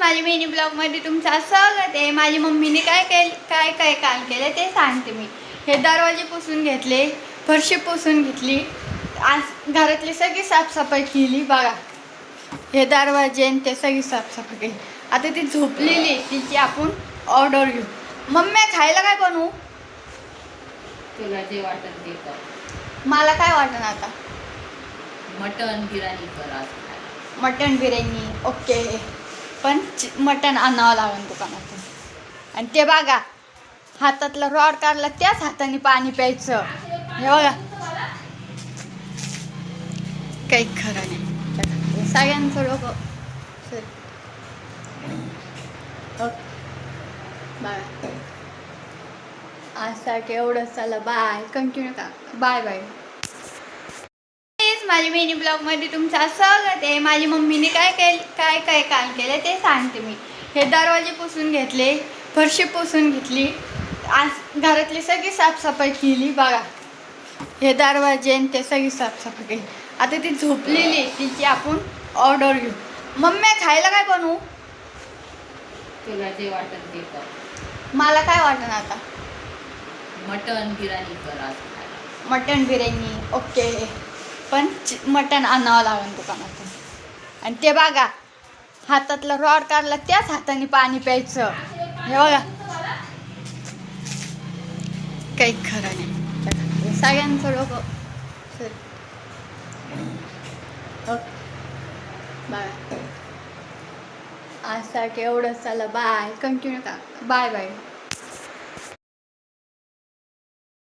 माझी मिनी ब्लॉगमध्ये तुमचं स्वागत आहे। माझी मम्मीने काय काम केलं ते सांगते मी। हे दरवाजे पुसून घेतले, फरशी पुसून घेतली, आज घरातली सगळी साफसफाई केली बघा। हे दरवाजे आणि ते सगळी साफसफाई केली। आता ती झोपलेली, तिची आपण ऑर्डर घेऊ। मम्मी खायला काय बनवू? तुला जे वाटत ते कर। मला काय वाटण आता? मटन बिर्याणी कर आज। मटन बिर्याणी ओके, पण मटन आणावं लागेल दुकानातून। आणि ते बघा, हातातला रॉड काढला त्याच हाताने पाणी प्यायचं। हे बघा, काही खरं नाही सगळ्यांचं डोकं। बाय, आजसाठी एवढंच। चला बाय, कंटिन्यू का बाय बाय। माझी मिनी ब्लॉगमध्ये तुमचं स्वागत आहे। माझी मम्मीने काय काम केलं ते सांगते मी। हे दरवाजे पुसून घेतले, फरशी पुसून घेतली, आज घरातली सगळी साफसफाई केली बघा। हे दरवाजे आणि ते सगळी साफसफाई केली। आता ती झोपलेली, तिची आपण ऑर्डर घेऊ। मम्मी खायला काय बनवू? तुला जे वाटत ते कर। मला काय वाटण आता? मटन बिर्याणी कर आज। मटन बिर्याणी ओके, पण मटन आणावं लागेल दुकानातून। आणि ते बघा, हातातला रॉड काढला त्याच हाताने पाणी प्यायचं। हे बघा, काही खरं नाही सगळ्यांचं डोकं। बाय, आजसाठी एवढंच। चला बाय, कंटिन्यू का बाय बाय।